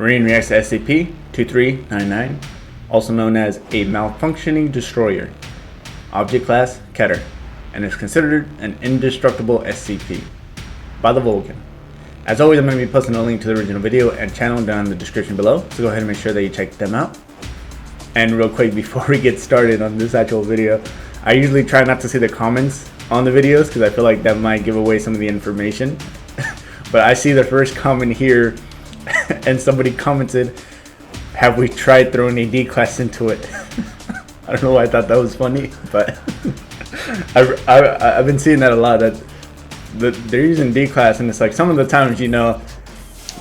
Marin reacts to SCP-2399, also known as a malfunctioning destroyer, object class Keter, and is considered an indestructible SCP by TheVolgun. As always, I'm going to be posting a link to the original video and channel down in the description below, so go ahead and make sure that you check them out. And real quick, before we get started on this actual video, I usually try not to see the comments on the videos because I feel like that might give away some of the information. But I see the first comment here and somebody commented, "Have we tried throwing a D class into it?" I don't know why I thought that was funny, but I've been seeing that a lot, that they're using D class, and it's like some of the times you know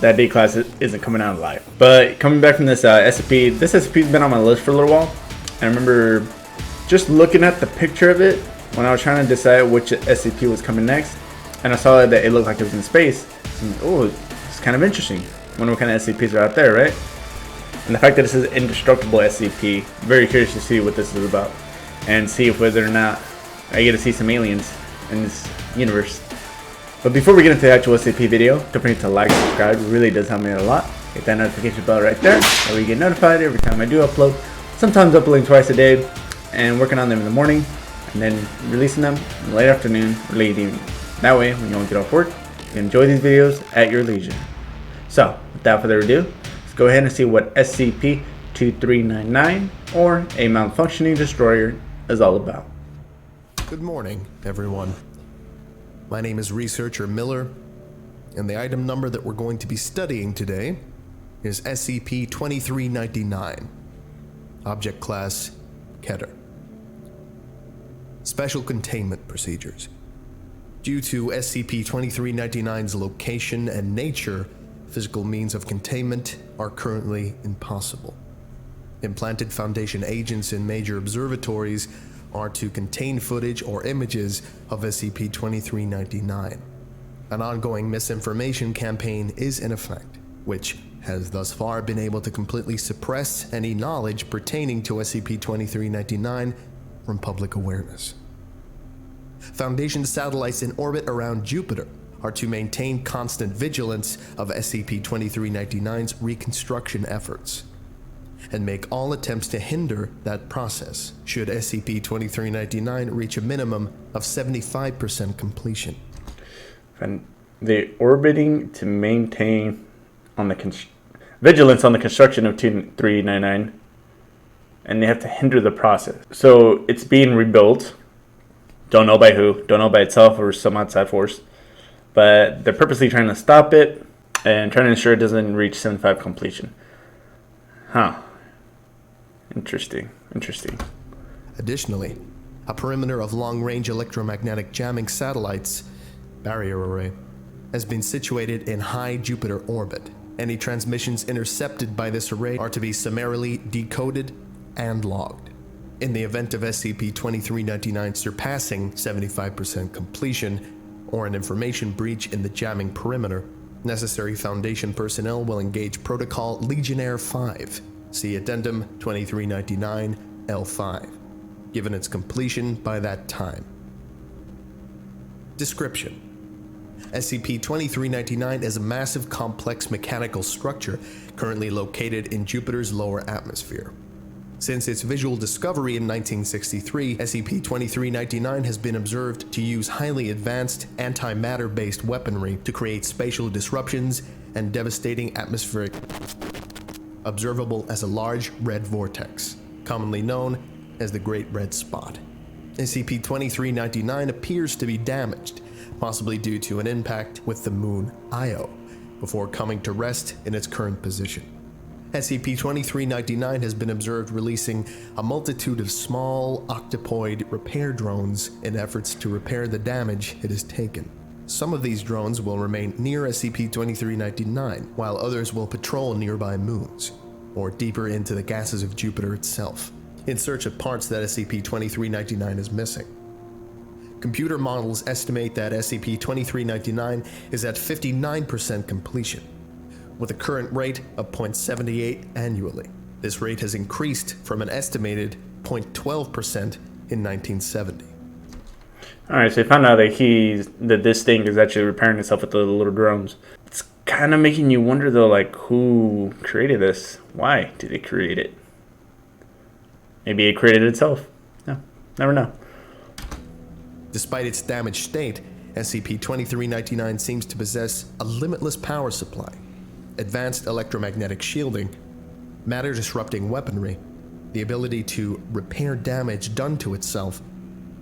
that D class isn't coming out alive. But coming back from this SCP, this SCP's been on my list for a little while. I remember just looking at the picture of it when I was trying to decide which SCP was coming next, and I saw that it looked like it was in space. And, oh, it's kind of interesting. Wonder what kind of SCPs are out there, right? And the fact that this is indestructible SCP, very curious to see what this is about and see if whether or not I get to see some aliens in this universe. But before we get into the actual SCP video, don't forget to like, subscribe. It really does help me out a lot. Hit that notification bell right there, so you get notified every time I do upload. Sometimes uploading twice a day and working on them in the morning, and then releasing them in the late afternoon or late evening. That way, when you don't get off work, you can enjoy these videos at your leisure. So, without further ado, let's go ahead and see what SCP-2399, or a malfunctioning destroyer, is all about. Good morning, everyone. My name is Researcher Miller, and the item number that we're going to be studying today is SCP-2399, Object Class Keter. Special Containment Procedures. Due to SCP-2399's location and nature, physical means of containment are currently impossible. Implanted Foundation agents in major observatories are to contain footage or images of SCP-2399. An ongoing misinformation campaign is in effect, which has thus far been able to completely suppress any knowledge pertaining to SCP-2399 from public awareness. Foundation satellites in orbit around Jupiter are to maintain constant vigilance of SCP-2399's reconstruction efforts, and make all attempts to hinder that process should SCP-2399 reach a minimum of 75% completion. And they're orbiting to maintain on the vigilance on the construction of 2399, and they have to hinder the process. So it's being rebuilt. Don't know by who, don't know by itself or some outside force, but they're purposely trying to stop it and trying to ensure it doesn't reach 75 completion. Huh. Interesting. Additionally, a perimeter of long-range electromagnetic jamming satellites, barrier array, has been situated in high Jupiter orbit. Any transmissions intercepted by this array are to be summarily decoded and logged. In the event of SCP-2399 surpassing 75% completion, or an information breach in the jamming perimeter, necessary Foundation personnel will engage Protocol Legionnaire 5, see Addendum 2399-L5, given its completion by that time. Description: SCP-2399 is a massive complex mechanical structure currently located in Jupiter's lower atmosphere. Since its visual discovery in 1963, SCP-2399 has been observed to use highly advanced antimatter-based weaponry to create spatial disruptions and devastating atmospheric, observable as a large red vortex, commonly known as the Great Red Spot. SCP-2399 appears to be damaged, possibly due to an impact with the moon Io, before coming to rest in its current position. SCP-2399 has been observed releasing a multitude of small octopoid repair drones in efforts to repair the damage it has taken. Some of these drones will remain near SCP-2399, while others will patrol nearby moons, or deeper into the gases of Jupiter itself, in search of parts that SCP-2399 is missing. Computer models estimate that SCP-2399 is at 59% completion, with a current rate of 0.78 annually. This rate has increased from an estimated 0.12% in 1970. Alright, so he found out that this thing is actually repairing itself with the little drones. It's kind of making you wonder though, like, who created this? Why did it create it? Maybe it created itself. No, never know. Despite its damaged state, SCP-2399 seems to possess a limitless power supply, advanced electromagnetic shielding, matter-disrupting weaponry, the ability to repair damage done to itself,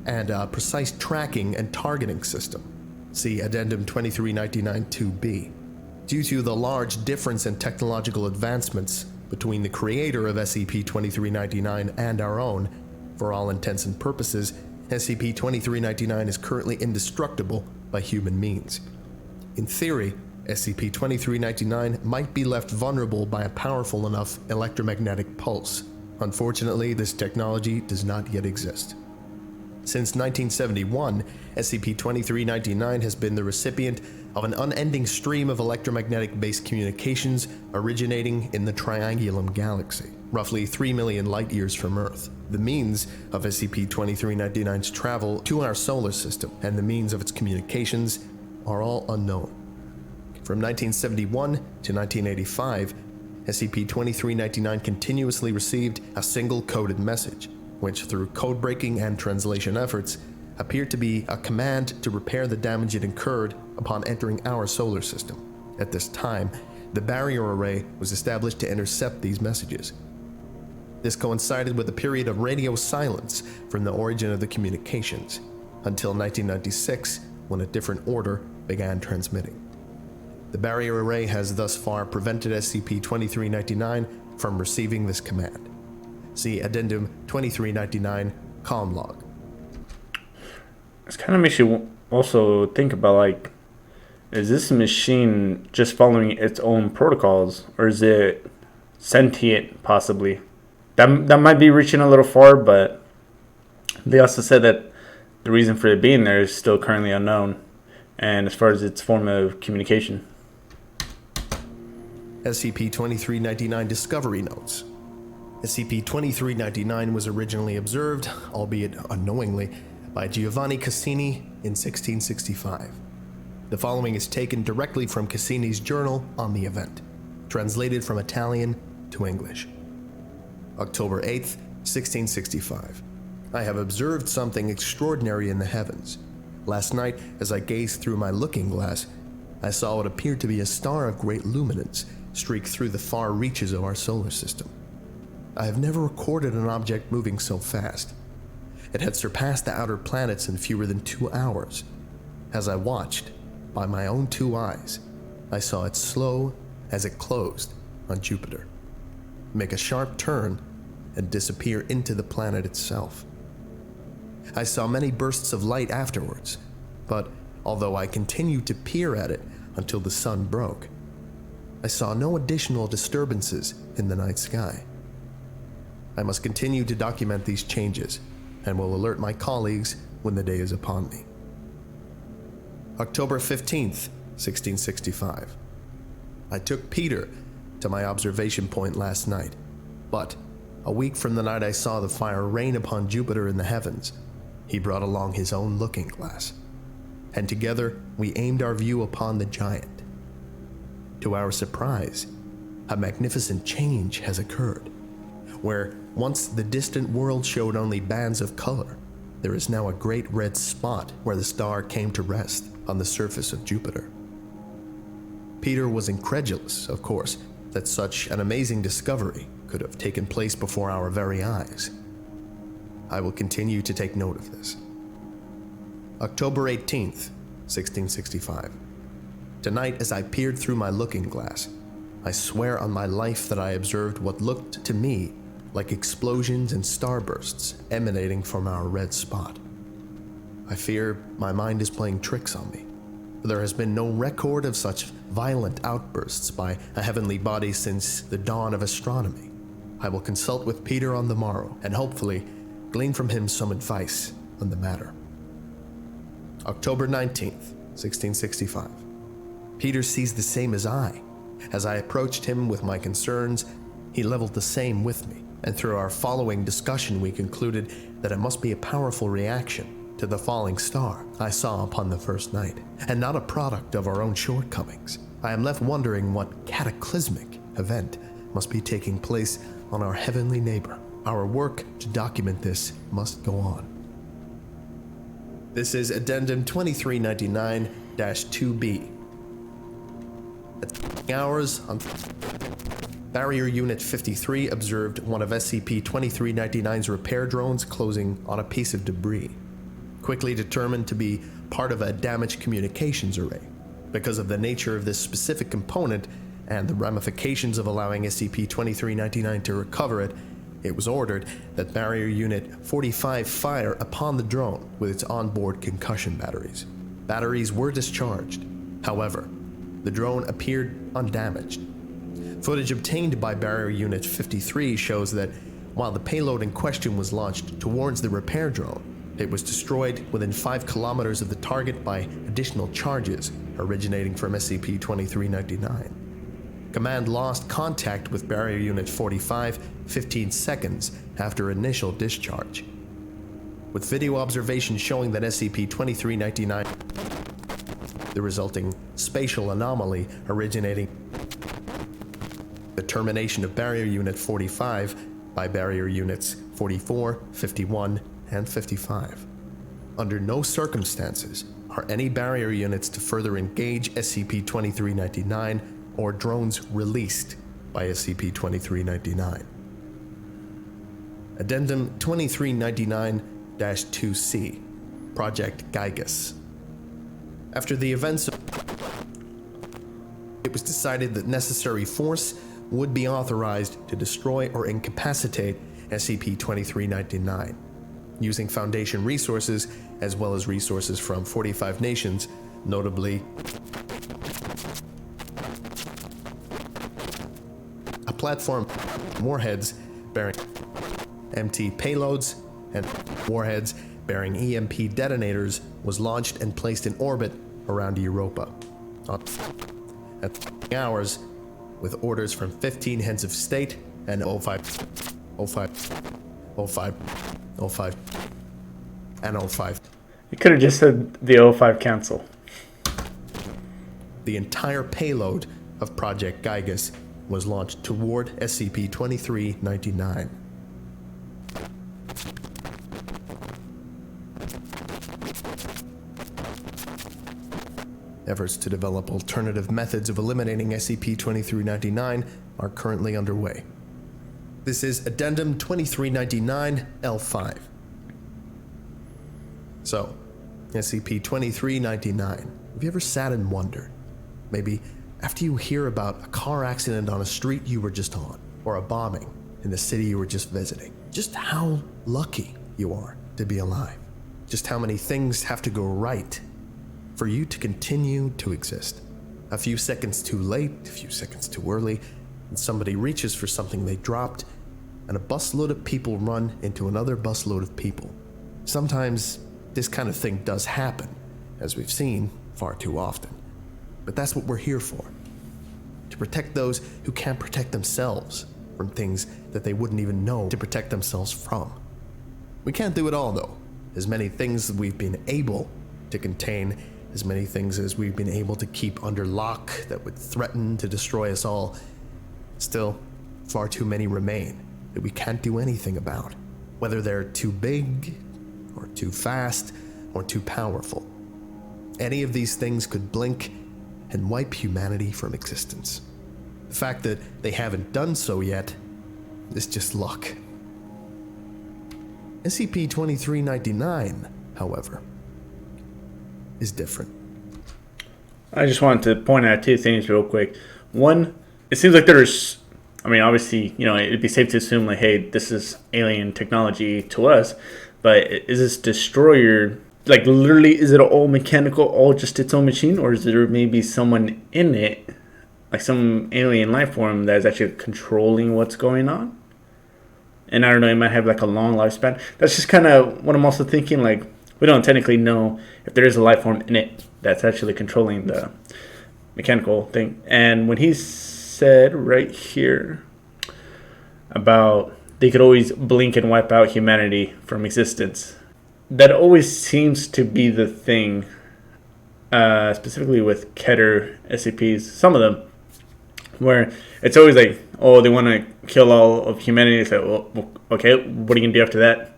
and a precise tracking and targeting system. See Addendum 2399-2B. Due to the large difference in technological advancements between the creator of SCP-2399 and our own, for all intents and purposes, SCP-2399 is currently indestructible by human means. In theory, SCP-2399 might be left vulnerable by a powerful enough electromagnetic pulse. Unfortunately, this technology does not yet exist. Since 1971, SCP-2399 has been the recipient of an unending stream of electromagnetic-based communications originating in the Triangulum Galaxy, roughly 3 million light-years from Earth. The means of SCP-2399's travel to our solar system and the means of its communications are all unknown. From 1971 to 1985, SCP-2399 continuously received a single coded message, which through code-breaking and translation efforts appeared to be a command to repair the damage it incurred upon entering our solar system. At this time, the barrier array was established to intercept these messages. This coincided with a period of radio silence from the origin of the communications, until 1996, when a different order began transmitting. The barrier array has thus far prevented SCP-2399 from receiving this command. See Addendum 2399, Comm Log. This kind of makes you also think about, like, is this machine just following its own protocols, or is it sentient, possibly? That might be reaching a little far, but they also said that the reason for it being there is still currently unknown, and as far as its form of communication. SCP-2399 Discovery Notes. SCP-2399 was originally observed, albeit unknowingly, by Giovanni Cassini in 1665. The following is taken directly from Cassini's journal on the event, translated from Italian to English. October 8th, 1665. I have observed something extraordinary in the heavens. Last night, as I gazed through my looking glass, I saw what appeared to be a star of great luminance streak through the far reaches of our solar system. I have never recorded an object moving so fast. It had surpassed the outer planets in fewer than 2 hours. As I watched, by my own 2 eyes, I saw it slow as it closed on Jupiter, make a sharp turn, and disappear into the planet itself. I saw many bursts of light afterwards, but although I continued to peer at it until the sun broke, I saw no additional disturbances in the night sky. I must continue to document these changes and will alert my colleagues when the day is upon me. October 15th, 1665. I took Peter to my observation point last night, but a week from the night I saw the fire rain upon Jupiter in the heavens, he brought along his own looking glass, and together we aimed our view upon the giant. To our surprise, a magnificent change has occurred, where once the distant world showed only bands of color, there is now a great red spot where the star came to rest on the surface of Jupiter. Peter was incredulous, of course, that such an amazing discovery could have taken place before our very eyes. I will continue to take note of this. October 18th, 1665. Tonight, as I peered through my looking glass, I swear on my life that I observed what looked to me like explosions and starbursts emanating from our red spot. I fear my mind is playing tricks on me. There has been no record of such violent outbursts by a heavenly body since the dawn of astronomy. I will consult with Peter on the morrow and hopefully glean from him some advice on the matter. October 19th, 1665. Peter sees the same as I. As I approached him with my concerns, he leveled the same with me, and through our following discussion we concluded that it must be a powerful reaction to the falling star I saw upon the first night, and not a product of our own shortcomings. I am left wondering what cataclysmic event must be taking place on our heavenly neighbor. Our work to document this must go on. This is Addendum 2399-2B. At hours on Barrier Unit 53 observed one of SCP-2399's repair drones closing on a piece of debris, quickly determined to be part of a damaged communications array. Because of the nature of this specific component and the ramifications of allowing SCP-2399 to recover it, it was ordered that Barrier Unit 45 fire upon the drone with its onboard concussion batteries. Batteries were discharged. However, the drone appeared undamaged. Footage obtained by Barrier Unit 53 shows that while the payload in question was launched towards the repair drone, it was destroyed within 5 kilometers of the target by additional charges originating from SCP-2399. Command lost contact with Barrier Unit 45 15 seconds after initial discharge, with video observation showing that SCP-2399, the resulting spatial anomaly originating the termination of Barrier Unit 45 by Barrier Units 44, 51, and 55. Under no circumstances are any Barrier Units to further engage SCP-2399 or drones released by SCP-2399. Addendum 2399-2C, Project Gygus. After the events, it was decided that necessary force would be authorized to destroy or incapacitate SCP-2399, using Foundation resources as well as resources from 45 nations, notably a platform, warheads bearing MT payloads, and warheads bearing EMP detonators was launched and placed in orbit around Europa. At hours, with orders from 15 heads of state and 05, and 05. You could have just said the 05 Council. The entire payload of Project Gygus was launched toward SCP-2399. Efforts to develop alternative methods of eliminating SCP-2399 are currently underway. This is Addendum 2399-L5. So, SCP-2399, have you ever sat and wondered, maybe after you hear about a car accident on a street you were just on, or a bombing in the city you were just visiting, just how lucky you are to be alive, just how many things have to go right for you to continue to exist. A few seconds too late, a few seconds too early, and somebody reaches for something they dropped, and a busload of people run into another busload of people. Sometimes this kind of thing does happen, as we've seen far too often. But that's what we're here for. To protect those who can't protect themselves from things that they wouldn't even know to protect themselves from. We can't do it all though. As many things we've been able to contain, as many things as we've been able to keep under lock that would threaten to destroy us all, still, far too many remain that we can't do anything about, whether they're too big, or too fast, or too powerful. Any of these things could blink and wipe humanity from existence. The fact that they haven't done so yet is just luck. SCP-2399, however, is different. I just wanted to point out two things real quick. One, it seems like there's, I mean, obviously, you know, it'd be safe to assume like, hey, this is alien technology to us, but is this destroyer, like literally, is it all mechanical, all just its own machine, or is there maybe someone in it, like some alien life form that is actually controlling what's going on? And I don't know, it might have like a long lifespan. That's just kind of what I'm also thinking, like, we don't technically know if there is a life form in it that's actually controlling the mechanical thing. And when he said right here about they could always blink and wipe out humanity from existence, that always seems to be the thing specifically with Keter SCPs, some of them, where it's always like, oh, they want to kill all of humanity. So, well, okay, what are you gonna do after that?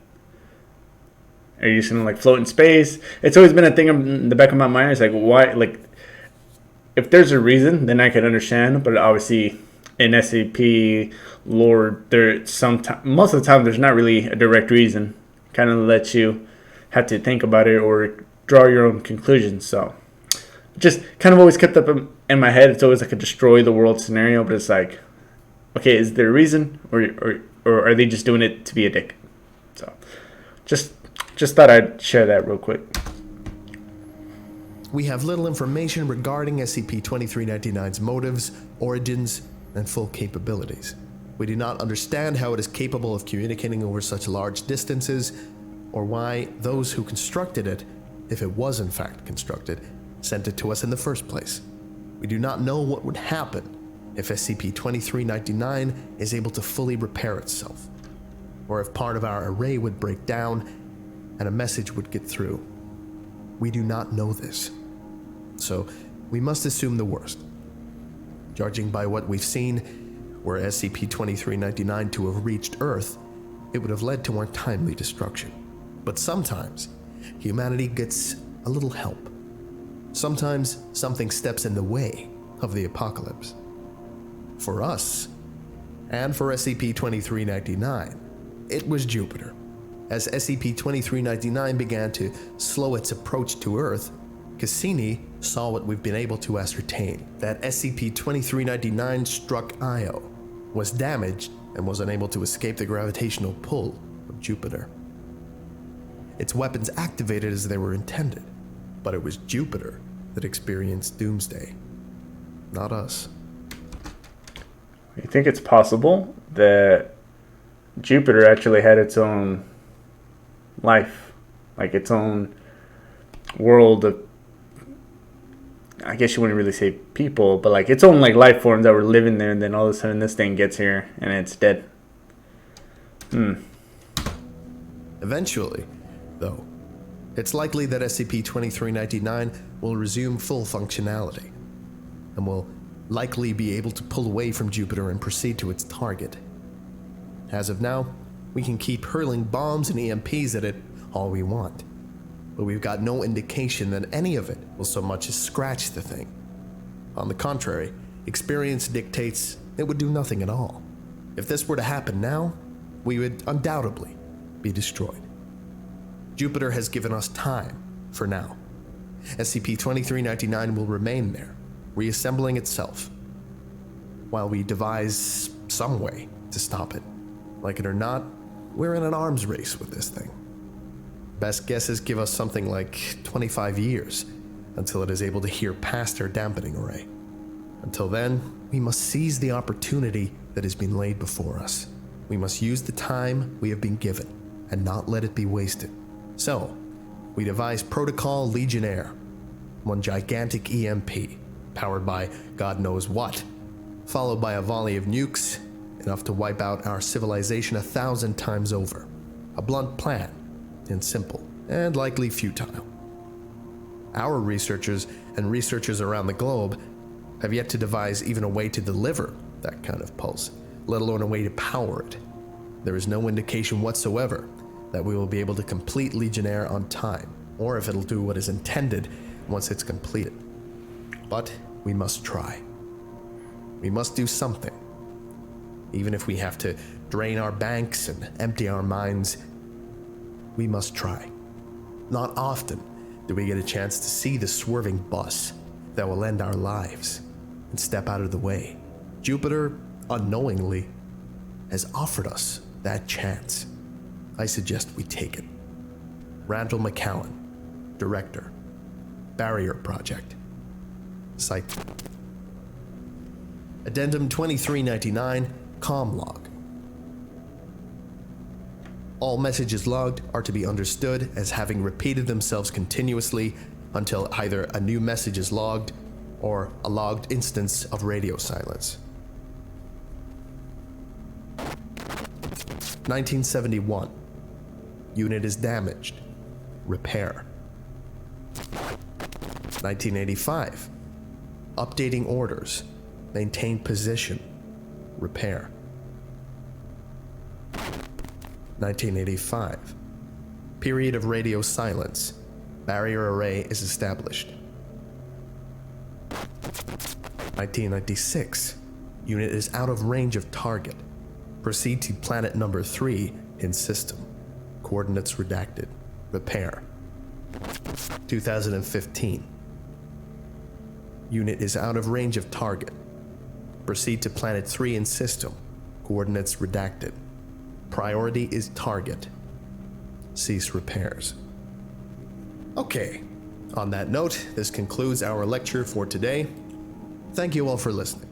Are you just gonna like float in space? It's always been a thing in the back of my mind. It's like, why? Like, if there's a reason, then I could understand. But obviously, in SCP lore, most of the time there's not really a direct reason. Kind of lets you have to think about it or draw your own conclusions. So, just kind of always kept up in my head. It's always like a destroy the world scenario, but it's like, okay, is there a reason, or are they just doing it to be a dick? So, just thought I'd share that real quick. We have little information regarding SCP-2399's motives, origins, and full capabilities. We do not understand how it is capable of communicating over such large distances, or why those who constructed it, if it was in fact constructed, sent it to us in the first place. We do not know what would happen if SCP-2399 is able to fully repair itself, or if part of our array would break down and a message would get through. We do not know this, so we must assume the worst. Judging by what we've seen, were SCP-2399 to have reached Earth, it would have led to more timely destruction. But sometimes, humanity gets a little help. Sometimes something steps in the way of the apocalypse. For us, and for SCP-2399, it was Jupiter. As SCP-2399 began to slow its approach to Earth, Cassini saw what we've been able to ascertain, that SCP-2399 struck Io, was damaged, and was unable to escape the gravitational pull of Jupiter. Its weapons activated as they were intended, but it was Jupiter that experienced doomsday, not us. You think it's possible that Jupiter actually had its own life, like its own world of, I guess you wouldn't really say people, but like its own like life forms that were living there, and then all of a sudden this thing gets here and it's dead. Eventually, though, it's likely that SCP-2399 will resume full functionality, and will likely be able to pull away from Jupiter and proceed to its target. As of now, we can keep hurling bombs and EMPs at it all we want, but we've got no indication that any of it will so much as scratch the thing. On the contrary, experience dictates it would do nothing at all. If this were to happen now, we would undoubtedly be destroyed. Jupiter has given us time, for now. SCP-2399 will remain there, reassembling itself, while we devise some way to stop it. Like it or not, we're in an arms race with this thing. Best guesses give us something like 25 years until it is able to hear past our dampening array. Until then, we must seize the opportunity that has been laid before us. We must use the time we have been given and not let it be wasted. So, we devise Protocol Legionnaire, one gigantic EMP, powered by God knows what, followed by a volley of nukes, enough to wipe out our civilization 1,000 times over. A blunt plan, and simple, and likely futile. Our researchers and researchers around the globe have yet to devise even a way to deliver that kind of pulse, let alone a way to power it. There is no indication whatsoever that we will be able to complete Legionnaire on time, or if it'll do what is intended once it's completed. But we must try. We must do something. Even if we have to drain our banks and empty our minds, we must try. Not often do we get a chance to see the swerving bus that will end our lives and step out of the way. Jupiter, unknowingly, has offered us that chance. I suggest we take it. Randall McCallan, Director, Barrier Project. Site. Addendum 2399, Com Log. All messages logged are to be understood as having repeated themselves continuously until either a new message is logged or a logged instance of radio silence. 1971. Unit is damaged. Repair. 1985. Updating orders. Maintain position. Repair. 1985. Period of radio silence. Barrier array is established. 1996. Unit is out of range of target. Proceed to planet number 3 in system. Coordinates redacted. Repair. 2015. Unit is out of range of target. Proceed to planet 3 in system. Coordinates redacted. Priority is target. Cease repairs. Okay. On that note, this concludes our lecture for today. Thank you all for listening.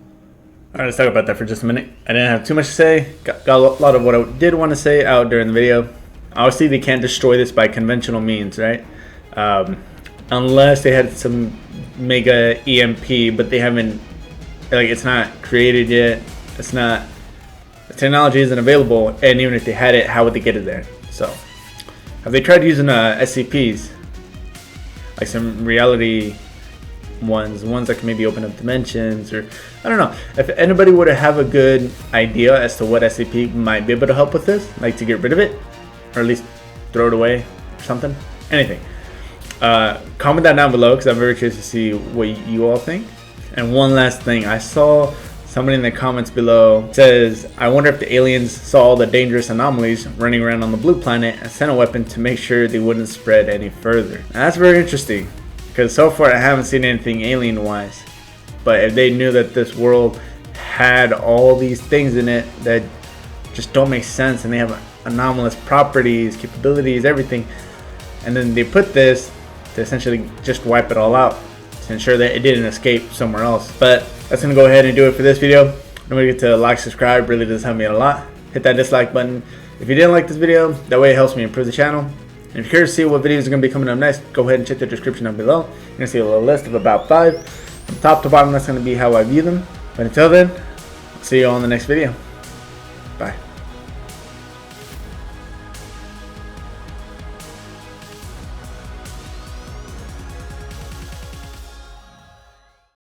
Alright, let's talk about that for just a minute. I didn't have too much to say. Got a lot of what I did want to say out during the video. Obviously, they can't destroy this by conventional means, right? Unless they had some mega EMP, but they haven't, like, it's not created yet. It's not, the technology isn't available, and even if they had it, how would they get it there? So, have they tried using SCPs? Like some reality ones that can maybe open up dimensions, or I don't know. If anybody would have a good idea as to what SCP might be able to help with this, like to get rid of it, or at least throw it away or something, anything, comment that down below, because I'm very curious to see what you all think. And one last thing, I saw somebody in the comments below says, I wonder if the aliens saw all the dangerous anomalies running around on the blue planet and sent a weapon to make sure they wouldn't spread any further. Now, that's very interesting, because so far I haven't seen anything alien wise. But if they knew that this world had all these things in it that just don't make sense, and they have anomalous properties, capabilities, everything, and then they put this to essentially just wipe it all out to ensure that it didn't escape somewhere else. But that's gonna go ahead and do it for this video. Don't forget to like, subscribe, really does help me out a lot. Hit that dislike button if you didn't like this video, that way it helps me improve the channel. And if you're curious to see what videos are going to be coming up next, go ahead and check the description down below. You're going to see a little list of about 5. From top to bottom, that's going to be how I view them. But until then, see you all in the next video.